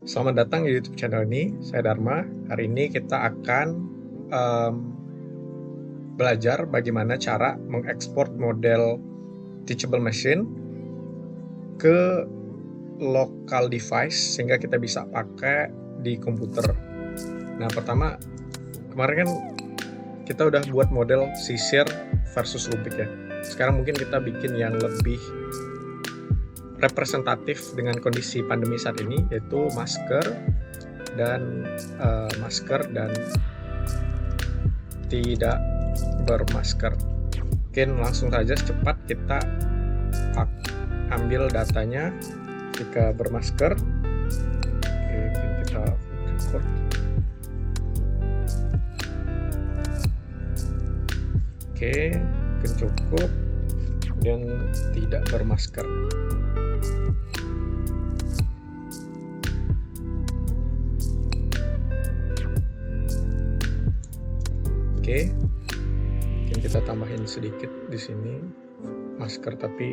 Selamat datang di YouTube channel ini, saya Dharma. Hari ini kita akan belajar bagaimana cara mengekspor model teachable machine ke local device sehingga kita bisa pakai di komputer. Nah, pertama, kemarin kan kita udah buat model sisir versus Rubik ya. Sekarang mungkin kita bikin yang lebih representatif dengan kondisi pandemi saat ini, yaitu masker dan tidak bermasker. Mungkin langsung saja cepat kita ambil datanya. Jika bermasker, oke, kita record. Oke, mungkin cukup. Kemudian tidak bermasker. Oke, mungkin kita tambahin sedikit di sini masker tapi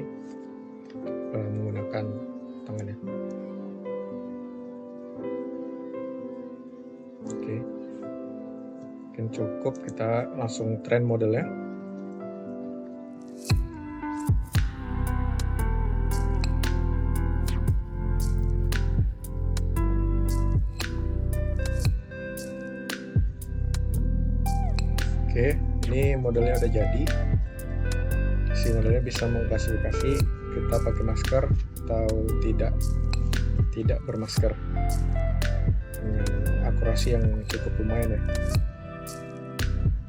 menggunakan tangannya. Oke, mungkin cukup, kita langsung train modelnya. Oke, ini modelnya udah jadi. Si modelnya bisa mengklasifikasi kita pakai masker atau tidak bermasker dengan akurasi yang cukup lumayan ya.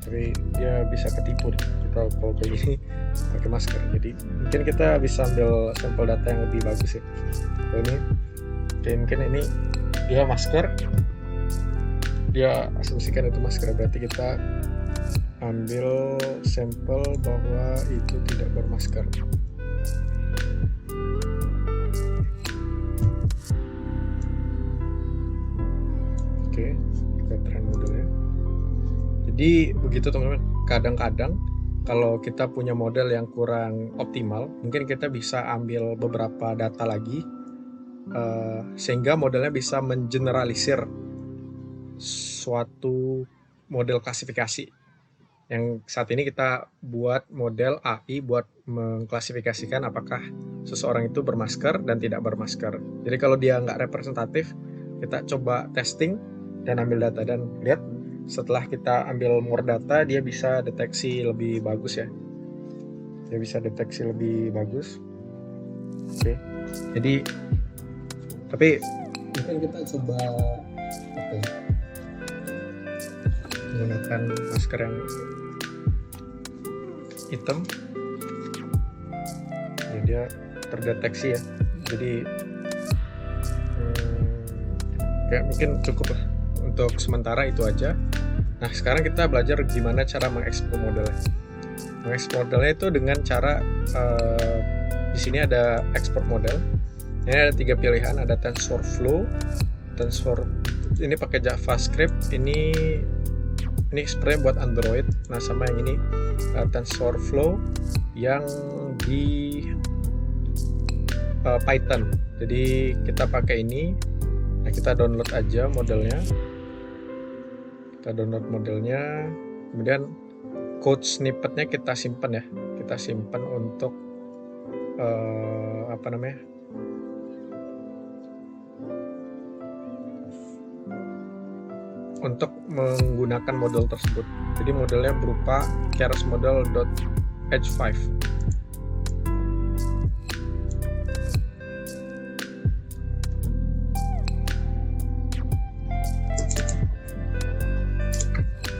Tapi dia bisa ketipu deh kita kalau kayak gini pakai masker. Jadi mungkin kita bisa ambil sampel data yang lebih bagus ya. Ini mungkin ini dia masker, dia asumsikan itu masker, berarti kita ambil sampel bahwa itu tidak bermasker. Oke, kita train modelnya. Jadi begitu teman-teman. Kadang-kadang kalau kita punya model yang kurang optimal, mungkin kita bisa ambil beberapa data lagi sehingga modelnya bisa mengeneralisir suatu model klasifikasi. Yang saat ini kita buat model AI buat mengklasifikasikan apakah seseorang itu bermasker dan tidak bermasker. Jadi kalau dia nggak representatif, kita coba testing dan ambil data, dan lihat setelah kita ambil more data dia bisa deteksi lebih bagus ya. Dia bisa deteksi lebih bagus. Oke. Jadi tapi mungkin kita coba menggunakan masker yang hitam, ya, dia terdeteksi ya. Jadi kayak mungkin cukup lah untuk sementara itu aja. Nah, sekarang kita belajar gimana cara mengekspor modelnya. Mengekspor modelnya itu dengan cara di sini ada export model. Ini ada 3 pilihan, ada TensorFlow, ini pakai JavaScript, ini sebenarnya buat Android. Nah, sama yang ini TensorFlow yang di Python. Jadi kita pakai ini. Nah, kita download aja modelnya. Kemudian code snippetnya kita simpan ya. Kita simpan untuk untuk menggunakan model tersebut. Jadi modelnya berupa keras-model.h5.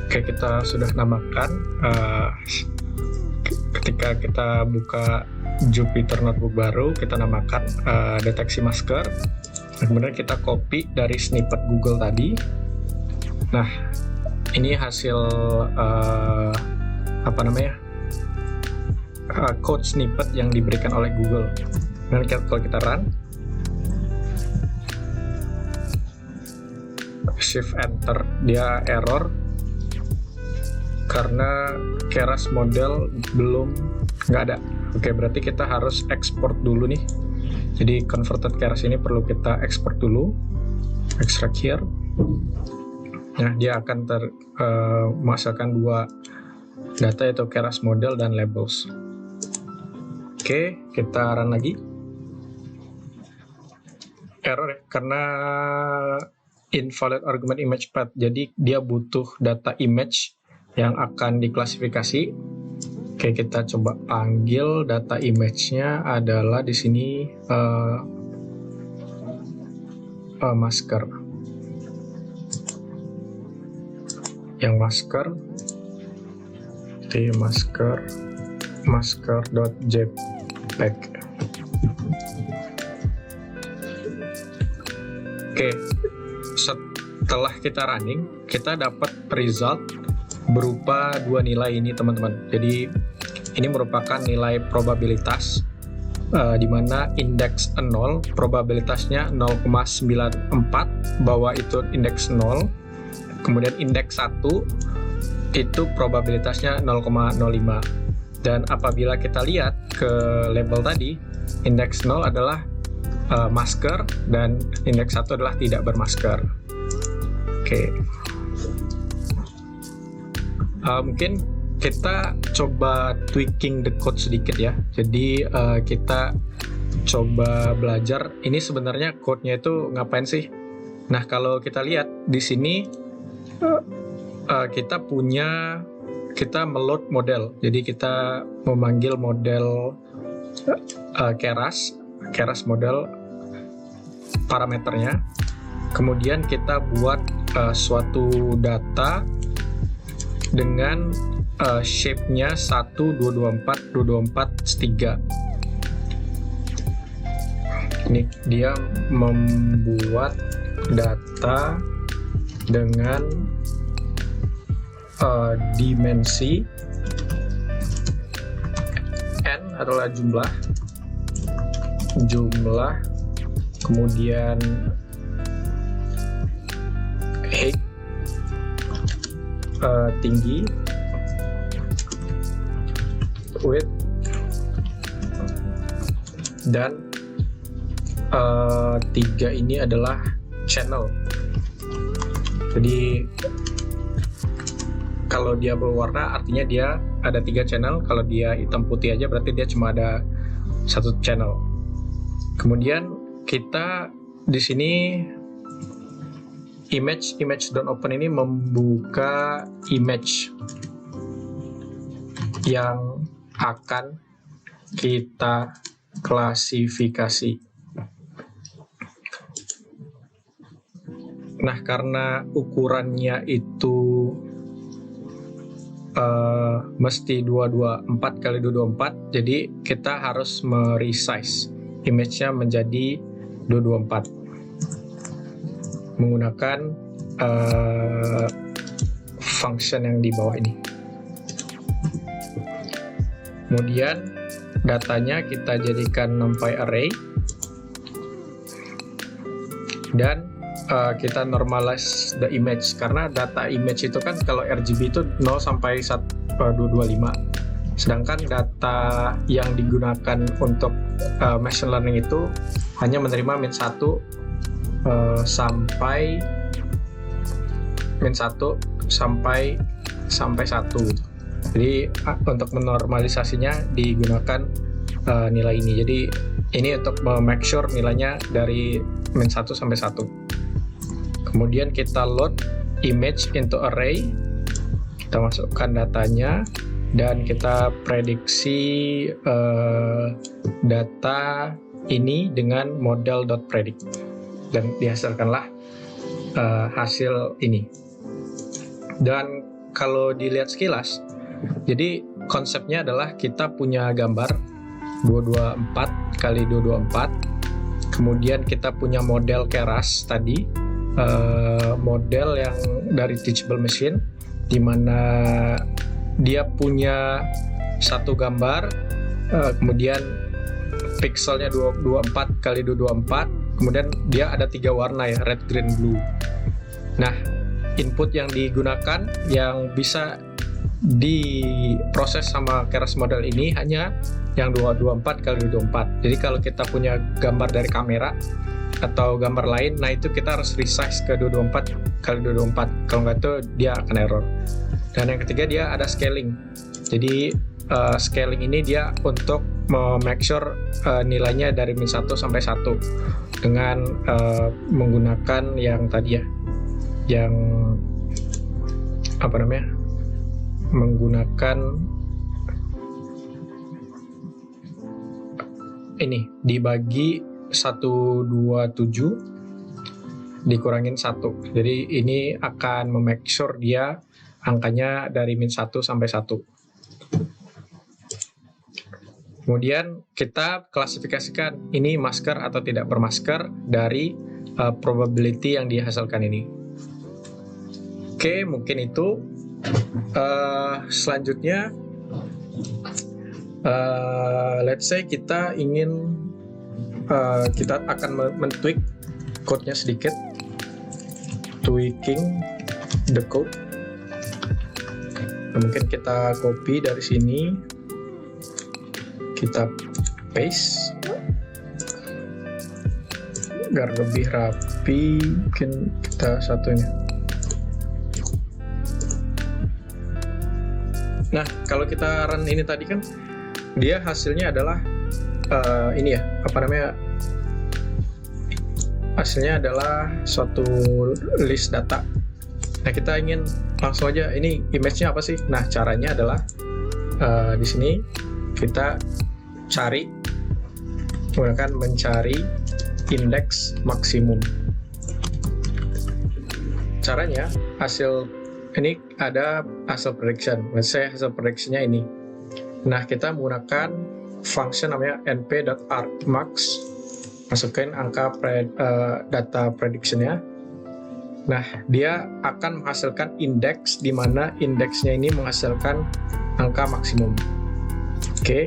Oke, kita sudah namakan. Ketika kita buka Jupyter Notebook baru, kita namakan deteksi masker. Kemudian kita copy dari snippet Google tadi. Nah, ini hasil code snippet yang diberikan oleh Google. Dan kalau kita run, shift enter, dia error karena keras model belum nggak ada. Oke, berarti kita harus export dulu nih. Jadi converted keras ini perlu kita export dulu. extract here. Nah, dia akan menghasilkan dua data, yaitu keras model dan labels. Oke, kita run lagi. Error ya, karena invalid argument image path. Jadi dia butuh data image yang akan diklasifikasi. Oke, kita coba panggil data image-nya adalah di sini masker. Yang masker.jpg. Oke, setelah kita running, kita dapat result berupa dua nilai ini, teman-teman. Jadi ini merupakan nilai probabilitas di mana indeks 0 probabilitasnya 0,94 bahwa itu indeks 0. Kemudian indeks 1 itu probabilitasnya 0,05. Dan apabila kita lihat ke label tadi, indeks 0 adalah masker dan indeks 1 adalah tidak bermasker. Oke. Mungkin kita coba tweaking the code sedikit ya. Jadi kita coba belajar ini sebenarnya code-nya itu ngapain sih. Nah, kalau kita lihat di sini kita meload model. Jadi kita memanggil model keras model parameternya. Kemudian kita buat suatu data dengan shape-nya 1, 224, 224, 3. Ini dia membuat data dengan dimensi n adalah jumlah, kemudian height tinggi, width, dan 3 ini adalah channel. Jadi kalau dia berwarna artinya dia ada 3 channel, kalau dia hitam putih aja berarti dia cuma ada 1 channel. Kemudian kita di sini image.open ini membuka image yang akan kita klasifikasi. Nah, karena ukurannya itu mesti 224 kali 224, jadi kita harus meresize image-nya menjadi 224 menggunakan function yang di bawah ini. Kemudian datanya kita jadikan numpy array dan kita normalize the image, karena data image itu kan kalau RGB itu 0 sampai 225, sedangkan data yang digunakan untuk machine learning itu hanya menerima min 1 sampai 1 gitu. Jadi untuk menormalisasinya digunakan nilai ini. Jadi ini untuk make sure nilainya dari min 1 sampai 1. Kemudian kita load image into array, kita masukkan datanya dan kita prediksi data ini dengan model.predict dan dihasilkanlah hasil ini. Dan kalau dilihat sekilas, jadi konsepnya adalah kita punya gambar 224 kali 224, kemudian kita punya model keras tadi, model yang dari teachable machine, di mana dia punya satu gambar, kemudian pixelnya 224 kali 224, kemudian dia ada 3 warna ya, red, green, blue. Nah, input yang digunakan yang bisa diproses sama keras model ini hanya yang 224 kali 224. Jadi kalau kita punya gambar dari kamera, atau gambar lain, nah itu kita harus resize ke 224 kali 224, kalau nggak itu dia akan error. Dan yang ketiga dia ada scaling. Jadi scaling ini dia untuk make sure nilainya dari min 1 sampai 1 dengan menggunakan yang tadi ya, yang apa namanya, menggunakan ini dibagi 127 dikurangin 1. Jadi ini akan make sure dia angkanya dari min 1 sampai 1. Kemudian kita klasifikasikan ini masker atau tidak bermasker dari probability yang dihasilkan ini. Oke, mungkin itu. Selanjutnya, let's say kita ingin kita akan men-tweak code-nya sedikit, tweaking the code. Mungkin kita copy dari sini, kita paste agar lebih rapi. Mungkin kita satunya. Nah, kalau kita run ini tadi kan dia hasilnya adalah ini ya, apa namanya, hasilnya adalah suatu list data. Nah, kita ingin langsung aja ini image-nya apa sih? Nah, caranya adalah di sini kita cari menggunakan mencari indeks maksimum. Caranya hasil ini ada hasil prediction. Let's say hasil prediction-nya ini. Nah, kita menggunakan function namanya np.argmax, masukin angka data prediction-nya. Nah, dia akan menghasilkan indeks, di mana indeksnya ini menghasilkan angka maksimum. Oke.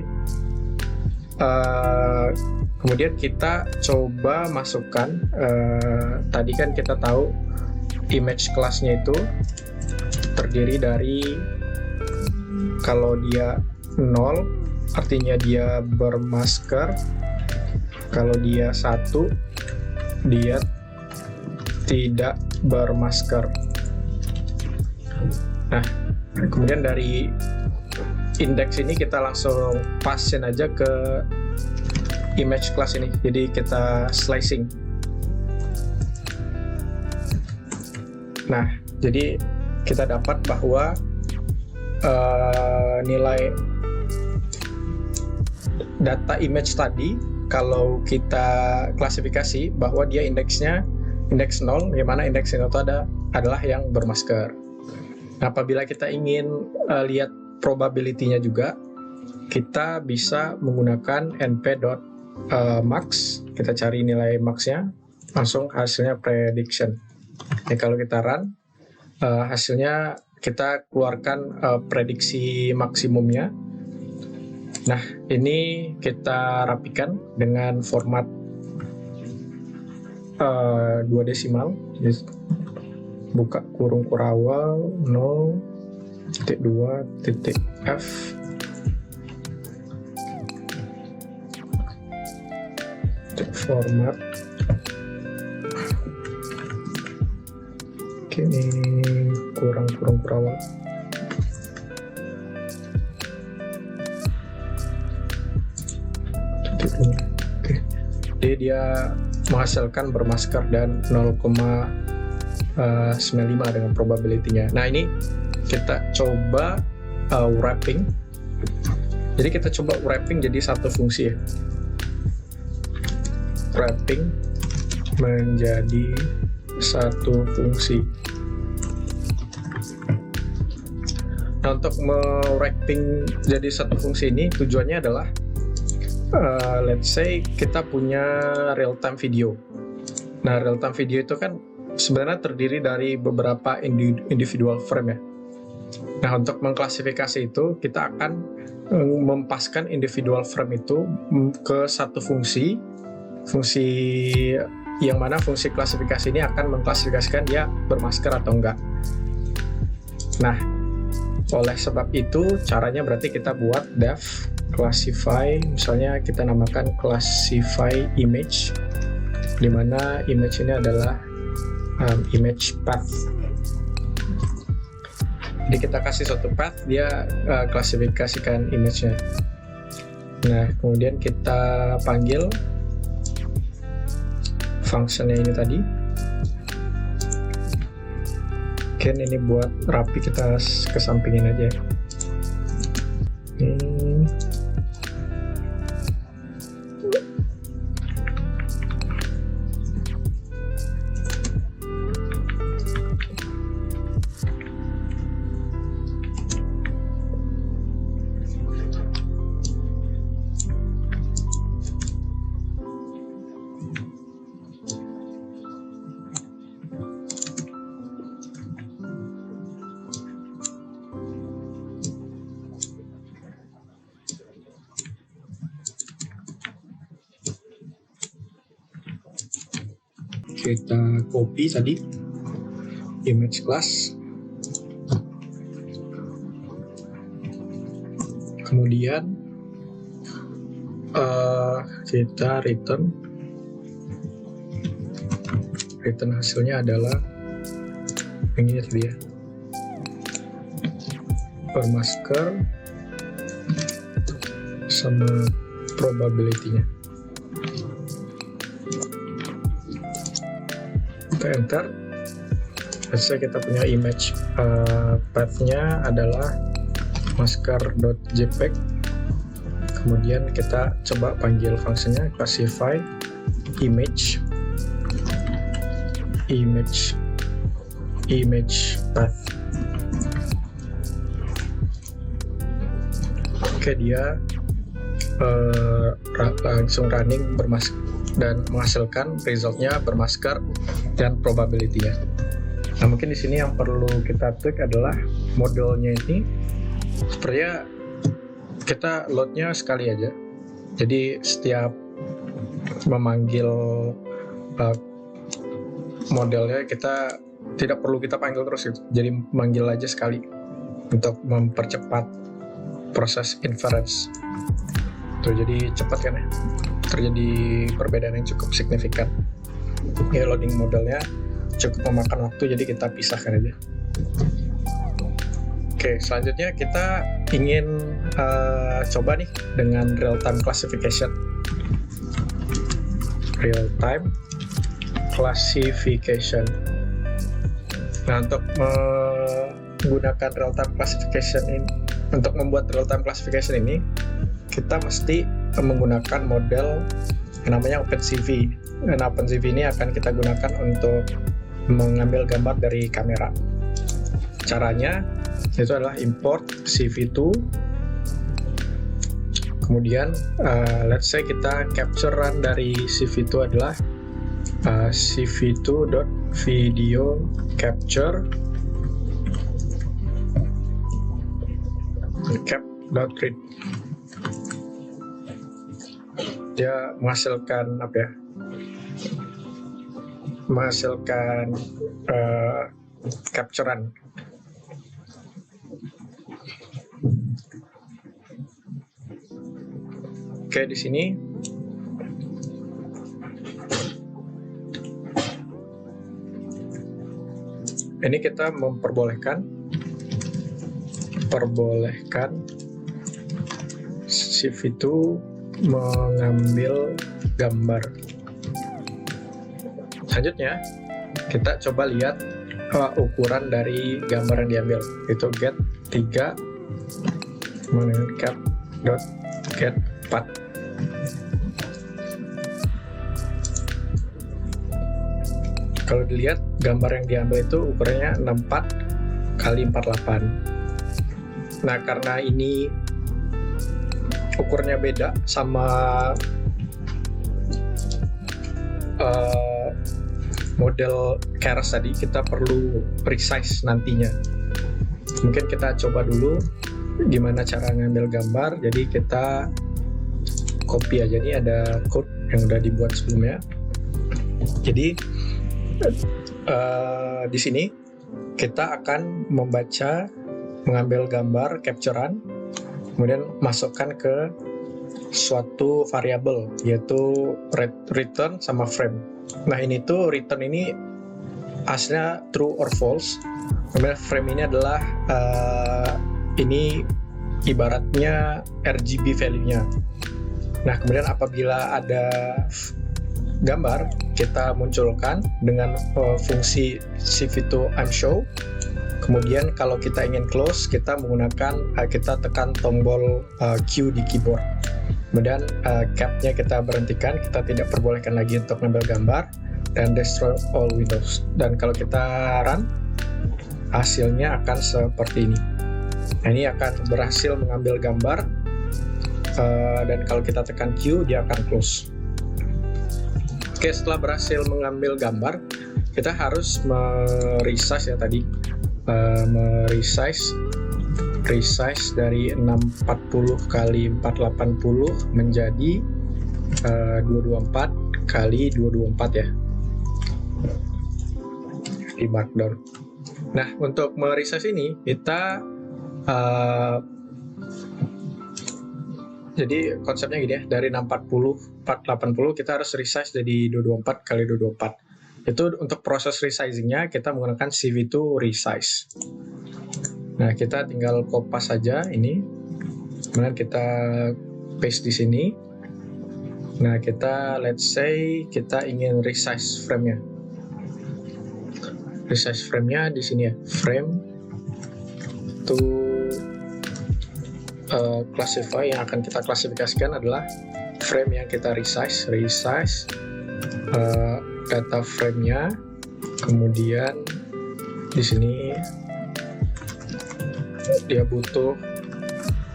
Kemudian kita coba masukkan, tadi kan kita tahu image kelasnya itu terdiri dari, kalau dia 0 artinya dia bermasker, kalau dia 1 dia tidak bermasker. Nah, kemudian dari indeks ini kita langsung pasin aja ke image class ini. Jadi kita slicing. Nah, jadi kita dapat bahwa nilai data image tadi, kalau kita klasifikasi bahwa dia indeksnya indeks 0, yang mana indeks 0 itu adalah yang bermasker. Nah, apabila kita ingin lihat probability-nya juga, kita bisa menggunakan np.max, kita cari nilai max-nya, langsung hasilnya prediction. Jadi kalau kita run, hasilnya kita keluarkan prediksi maksimumnya. Nah, ini kita rapikan dengan format 2 desimal. Jadi, buka kurung kurawal 0.2.f format. Oke, ini kurung kurawal. Oke. Jadi dia menghasilkan bermasker dan 0,95 dengan probability-nya. Nah, ini kita coba wrapping. Jadi kita coba wrapping jadi satu fungsi ya. Wrapping menjadi satu fungsi. Nah, untuk me-wrapping jadi satu fungsi ini tujuannya adalah let's say kita punya real time video. Nah, real time video itu kan sebenarnya terdiri dari beberapa individual frame ya. Nah, untuk mengklasifikasi itu kita akan mempaskan individual frame itu ke satu fungsi yang mana fungsi klasifikasi ini akan mengklasifikasikan dia bermasker atau enggak. Nah, oleh sebab itu caranya berarti kita buat def classify, misalnya kita namakan classify image. dimana image ini adalah image path. Jadi kita kasih suatu path, dia klasifikasikan image-nya. Nah, kemudian kita panggil functionnya ini tadi. Mungkin ini buat rapi kita kesampingin aja. Kita copy tadi image class, kemudian kita return hasilnya adalah yang ini tadi ya, bermasker sama probability-nya. Enter. Biasanya kita punya image path-nya adalah masker.jpg. Kemudian kita coba panggil fungsinya classify image path. Oke, dia langsung running dan menghasilkan resultnya bermasker dan probability-nya. Nah, mungkin di sini yang perlu kita tweak adalah modelnya ini sepertinya kita load-nya sekali aja. Jadi setiap memanggil modelnya kita tidak perlu kita panggil terus gitu. Jadi manggil aja sekali untuk mempercepat proses inference. Tuh, jadi cepat kan ya. Terjadi perbedaan yang cukup signifikan. Ya, loading modelnya cukup memakan waktu, jadi kita pisahkan aja. Oke, selanjutnya kita ingin coba nih dengan real time classification. Real time classification. Nah, untuk menggunakan real time classification ini, untuk membuat real time classification ini, kita mesti menggunakan model yang namanya OpenCV. Nah, OpenCV ini akan kita gunakan untuk mengambil gambar dari kamera. Caranya itu adalah import CV2. Kemudian let's say kita capture run dari CV2 adalah cv2.video capture cap.read. Dia menghasilkan apa ya? Menghasilkan capturean. Oke, di sini ini kita memperbolehkan CV2 mengambil gambar. Selanjutnya kita coba lihat ukuran dari gambar yang diambil, itu get 3 cap.get 4. Kalau dilihat gambar yang diambil itu ukurannya 64 kali 48. Nah, karena ini ukurnya beda sama model Keras tadi, kita perlu precise nantinya. Mungkin kita coba dulu gimana cara ngambil gambar. Jadi kita copy aja, nih ada code yang udah dibuat sebelumnya. Jadi di sini kita akan mengambil gambar capturean, kemudian masukkan ke suatu variabel, yaitu return sama frame. Nah ini tuh return ini hasilnya true or false. Kemudian frame ini adalah ini ibaratnya RGB value-nya. Nah kemudian apabila ada gambar, kita munculkan dengan fungsi CV2 unshow. Kemudian kalau kita ingin close, kita menggunakan kita tekan tombol Q di keyboard. Kemudian cap-nya kita berhentikan, kita tidak perbolehkan lagi untuk ngambil gambar, dan destroy all windows. Dan kalau kita run, hasilnya akan seperti ini. Nah, ini akan berhasil mengambil gambar, dan kalau kita tekan Q, dia akan close. Oke, setelah berhasil mengambil gambar, kita harus resize ya tadi, resize dari 640 kali 480 menjadi 224 kali 224 ya, di markdown. Nah, untuk meresize ini kita jadi konsepnya gini ya, dari 640 480 kita harus resize jadi 224 kali 224. Itu untuk proses resizingnya kita menggunakan CV2 resize. Nah, kita tinggal kopas saja ini, kemudian kita paste di sini. Nah, kita let's say kita ingin resize frame-nya. Resize frame-nya di sini ya, frame to classify. Yang akan kita klasifikasikan adalah frame yang kita resize, data frame-nya, kemudian di sini dia butuh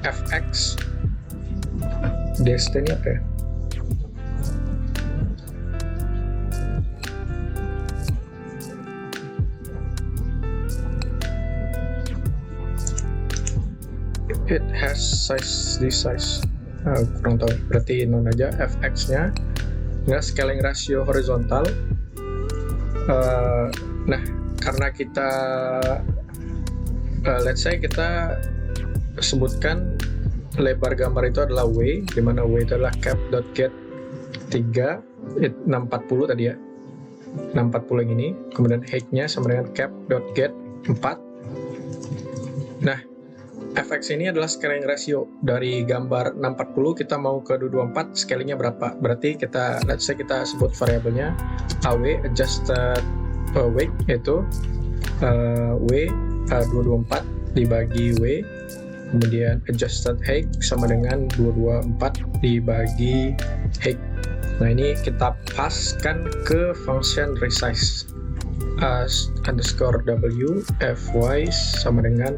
fx, dst ini apa ya? It has size, this size, kurang tahu, berarti non aja. Fx-nya nggak scaling ratio horizontal. Nah, karena kita let's say kita sebutkan lebar gambar itu adalah w, di mana w itu adalah cap.get 3 640 tadi ya, 640 yang ini, kemudian height-nya sama dengan cap.get 4. Nah, fx ini adalah scaling ratio dari gambar 640 kita mau ke 224, scalingnya berapa? Berarti kita let's say kita sebut variabelnya aw, adjusted weight, yaitu w 224 dibagi w, kemudian adjusted height sama dengan 224 dibagi height. Nah, ini kita paskan ke function resize underscore w fy sama dengan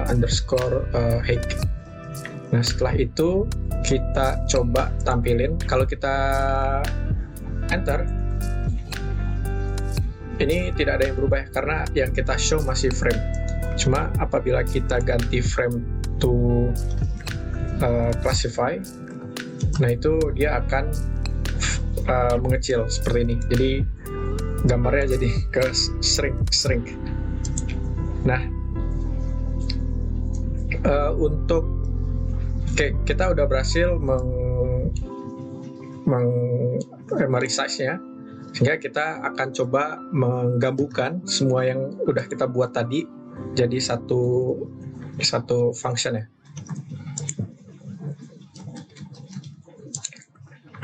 underscore height. Nah, setelah itu kita coba tampilin. Kalau kita enter, ini tidak ada yang berubah ya, karena yang kita show masih frame. Cuma apabila kita ganti frame to classify, nah itu dia akan mengecil seperti ini. Jadi gambarnya jadi ke shrink. Nah, untuk kita udah berhasil meresize-nya, sehingga kita akan coba menggabungkan semua yang udah kita buat tadi jadi satu function ya.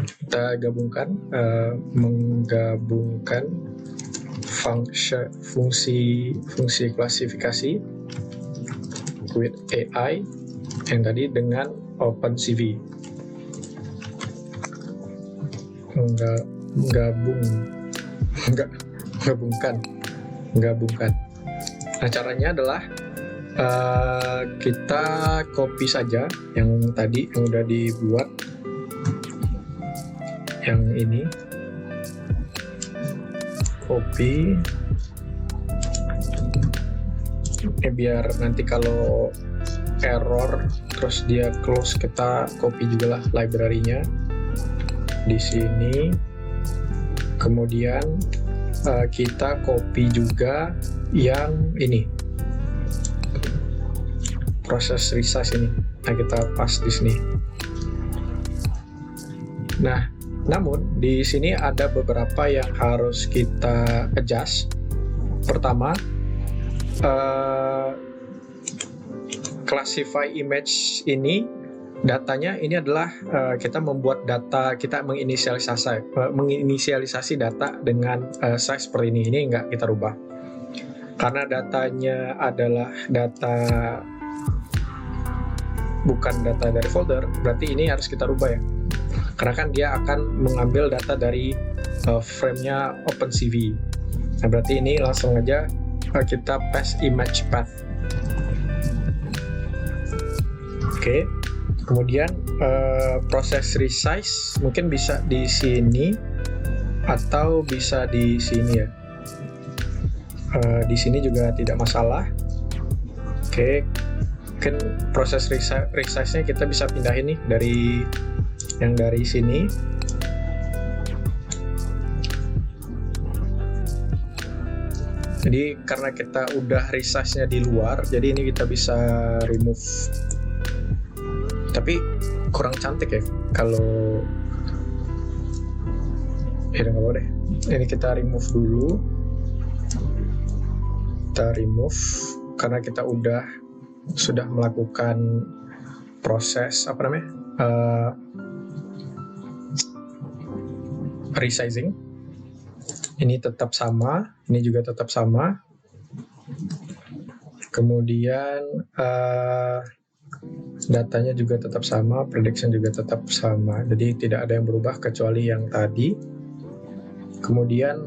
Kita gabungkan, menggabungkan fungsi klasifikasi with AI yang tadi dengan OpenCV. Menggabungkan. Nah, caranya adalah kita copy saja yang tadi yang udah dibuat, yang ini copy. Biar nanti kalau error terus dia close, kita copy juga lah library-nya di sini. Kemudian kita copy juga yang ini, proses resize ini. Nah, kita pas di sini. Nah, Namun di sini ada beberapa yang harus kita adjust. Pertama, classify image ini, datanya ini adalah kita membuat data, kita menginisialisasi data dengan size seperti ini. Ini nggak kita rubah. Karena datanya adalah data, bukan data dari folder, berarti ini harus kita rubah ya. Karena kan dia akan mengambil data dari frame-nya OpenCV. Nah, berarti ini langsung aja kita pass image path. Oke. Kemudian proses resize mungkin bisa di sini atau bisa di sini ya. Di sini juga tidak masalah. Oke. Mungkin proses resize-nya kita bisa pindahin nih dari yang dari sini. Jadi karena kita udah resize-nya di luar, jadi ini kita bisa remove. Tapi kurang cantik ya kalau nggak apa deh. Ini kita remove dulu. Kita remove karena kita sudah melakukan proses resizing. Ini tetap sama, ini juga tetap sama. Kemudian datanya juga tetap sama, prediction juga tetap sama. Jadi tidak ada yang berubah kecuali yang tadi. Kemudian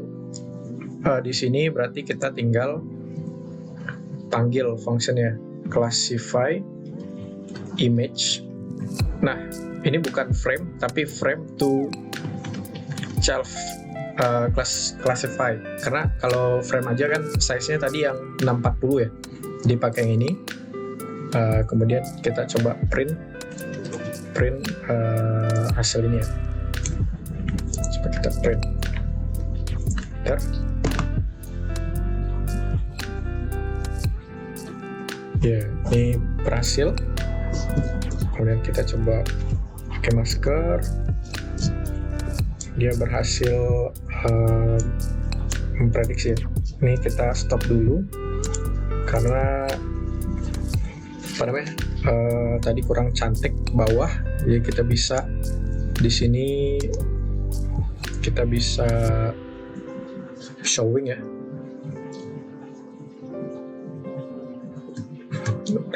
di sini berarti kita tinggal panggil fungsinya classify image. Nah, ini bukan frame tapi frame to child classify. Karena kalau frame aja kan size-nya tadi yang 640 ya, dipakai yang ini. Kemudian kita coba print hasil ini ya. Coba kita print. Bentar. Ya, ini berhasil. Kemudian kita coba pakai masker. Dia berhasil memprediksi. Ini kita stop dulu karena tadi kurang cantik bawah. Jadi kita bisa di sini kita bisa showing ya.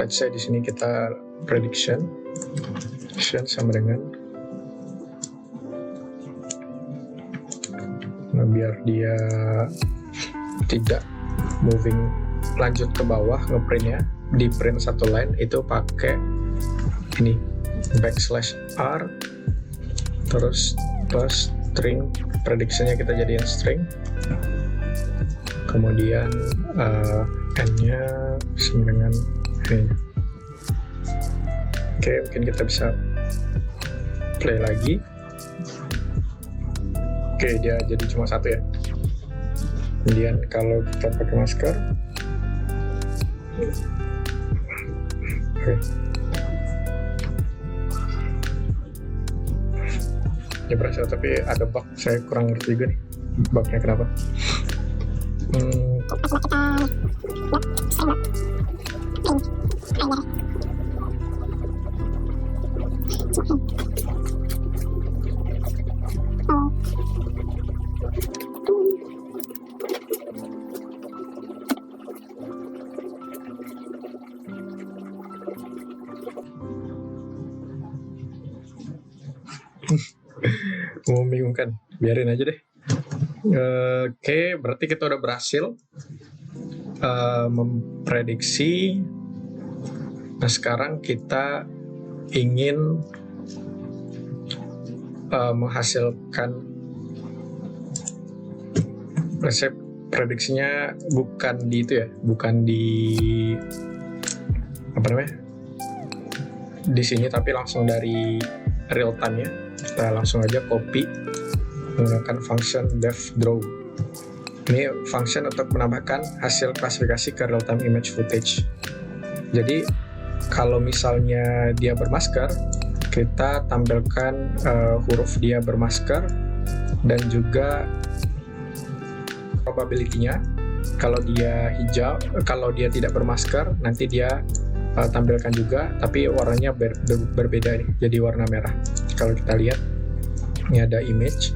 Let's say di sini kita prediction sama dengan biar dia tidak moving lanjut ke bawah ngeprintnya, di print satu line itu pakai ini \r terus plus string, predictionnya kita jadiin string, kemudian n-nya sama dengan ini. Oke, mungkin kita bisa play lagi. Oke, dia jadi cuma satu ya. Kemudian kalau kita pakai masker, oke. Ya berhasil, tapi ada bug, saya kurang ngerti juga nih bugnya kenapa. Membingungkan, biarin aja deh. Oke, berarti kita udah berhasil memprediksi. Nah, sekarang kita ingin menghasilkan resep prediksinya bukan di itu ya, bukan di di sini, tapi langsung dari real time ya. Kita langsung aja copy menggunakan function devdraw. Ini function untuk menambahkan hasil klasifikasi ke real time image footage. Jadi kalau misalnya dia bermasker, kita tampilkan huruf dia bermasker dan juga probability-nya. Kalau dia hijau, kalau dia tidak bermasker, nanti dia tampilkan juga, tapi warnanya berbeda nih, jadi warna merah. Kalau kita lihat, ini ada image,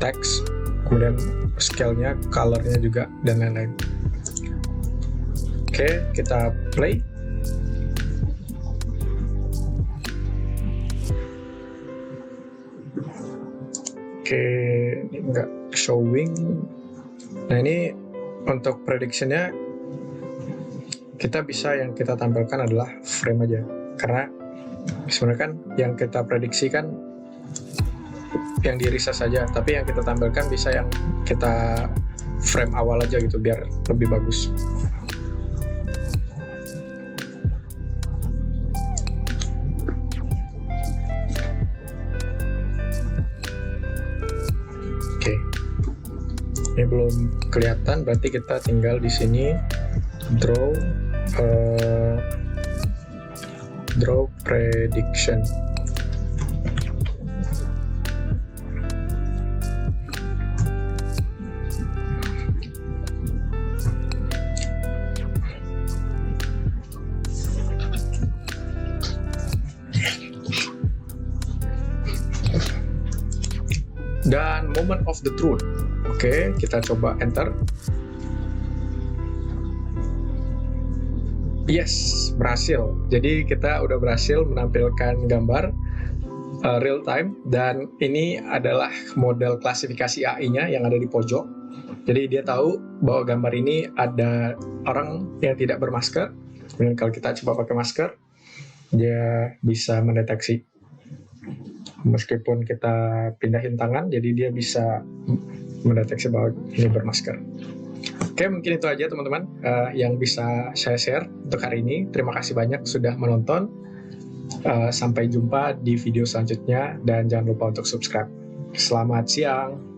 text, kemudian scale-nya, color-nya juga, dan lain-lain. Oke, kita play. Oke, ini nggak showing. Nah, ini untuk prediction-nya yang kita tampilkan adalah frame aja, karena sebenarnya kan yang kita prediksikan yang di resize saja, tapi yang kita tampilkan bisa yang kita frame awal aja gitu biar lebih bagus. Oke, ini belum kelihatan, berarti kita tinggal di sini draw prediction. Dan moment of the truth. Oke, kita coba enter. Yes, berhasil. Jadi kita udah berhasil menampilkan gambar real time, dan ini adalah model klasifikasi AI-nya yang ada di pojok. Jadi dia tahu bahwa gambar ini ada orang yang tidak bermasker. Kemudian kalau kita coba pakai masker, dia bisa mendeteksi. Meskipun kita pindahin tangan, jadi dia bisa mendeteksi bahwa ini bermasker. Oke, mungkin itu aja teman-teman yang bisa saya share untuk hari ini. Terima kasih banyak sudah menonton. Sampai jumpa di video selanjutnya, dan jangan lupa untuk subscribe. Selamat siang.